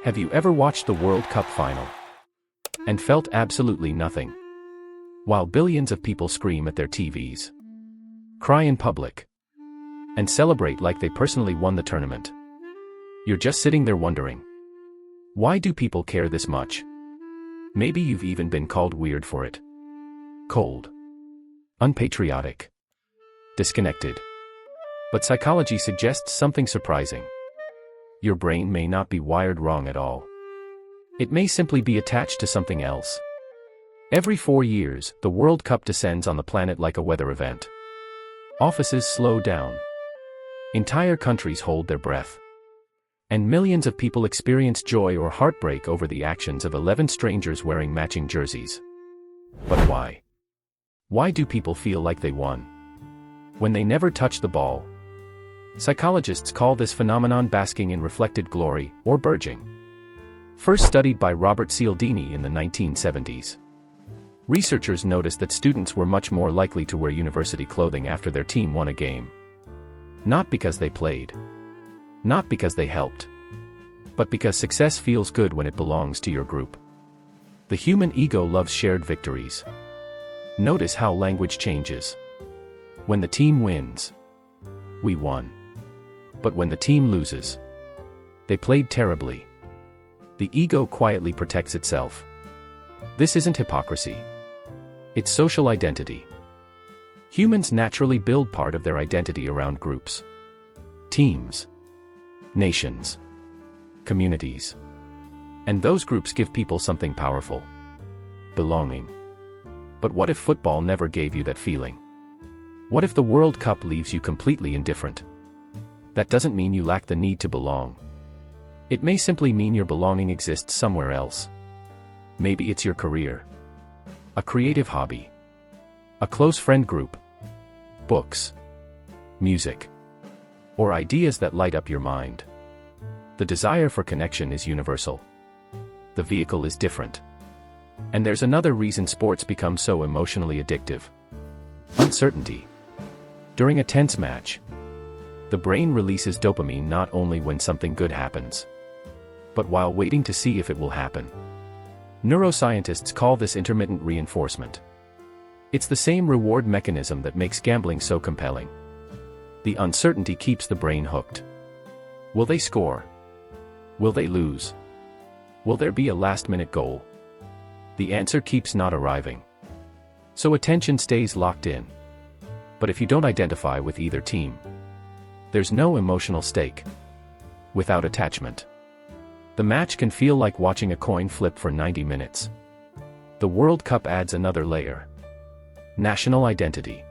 Have you ever watched the World Cup final and felt absolutely nothing, while billions of people scream at their TVs, cry in public, and celebrate like they personally won the tournament? You're just sitting there wondering, why do people care this much? Maybe you've even been called weird for it. Cold, unpatriotic, disconnected. But psychology suggests something surprising. Your brain may not be wired wrong at all. It may simply be attached to something else. Every 4 years, the World Cup descends on the planet like a weather event. Offices slow down. Entire countries hold their breath. And millions of people experience joy or heartbreak over the actions of 11 strangers wearing matching jerseys. But why? Why do people feel like they won when they never touch the ball? Psychologists call this phenomenon basking in reflected glory, or burging. First studied by Robert Cialdini in the 1970s. Researchers noticed that students were much more likely to wear university clothing after their team won a game. Not because they played. Not because they helped. But because success feels good when it belongs to your group. The human ego loves shared victories. Notice how language changes. When the team wins, we won. But when the team loses, they played terribly. The ego quietly protects itself. This isn't hypocrisy. It's social identity. Humans naturally build part of their identity around groups, teams, nations, communities. And those groups give people something powerful: belonging. But what if football never gave you that feeling? What if the World Cup leaves you completely indifferent? That doesn't mean you lack the need to belong. It may simply mean your belonging exists somewhere else. Maybe it's your career, a creative hobby, a close friend group, books, music, or ideas that light up your mind. The desire for connection is universal. The vehicle is different. And there's another reason sports become so emotionally addictive: uncertainty. During a tense match, the brain releases dopamine not only when something good happens, but while waiting to see if it will happen. Neuroscientists call this intermittent reinforcement. It's the same reward mechanism that makes gambling so compelling. The uncertainty keeps the brain hooked. Will they score? Will they lose? Will there be a last-minute goal? The answer keeps not arriving. So attention stays locked in. But if you don't identify with either team, there's no emotional stake. Without attachment, the match can feel like watching a coin flip for 90 minutes. The World Cup adds another layer: national identity.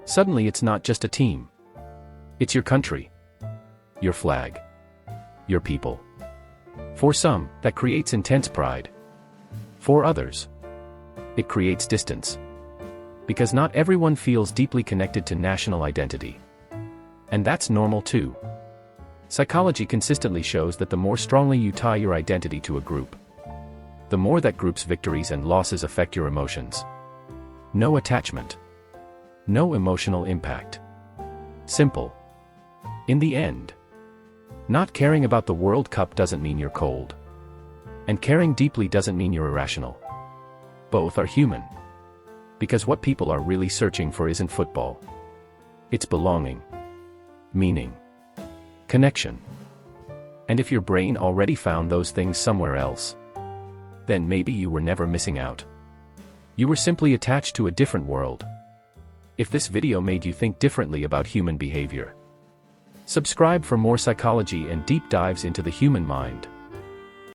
Suddenly it's not just a team. It's your country, your flag, your people. For some, that creates intense pride. For others, it creates distance. Because not everyone feels deeply connected to national identity. And that's normal too. Psychology consistently shows that the more strongly you tie your identity to a group, the more that group's victories and losses affect your emotions. No attachment. No emotional impact. Simple. In the end, not caring about the World Cup doesn't mean you're cold. And caring deeply doesn't mean you're irrational. Both are human. Because what people are really searching for isn't football. It's belonging, meaning, connection. And if your brain already found those things somewhere else, then maybe you were never missing out. You were simply attached to a different world. If this video made you think differently about human behavior, subscribe for more psychology and deep dives into the human mind.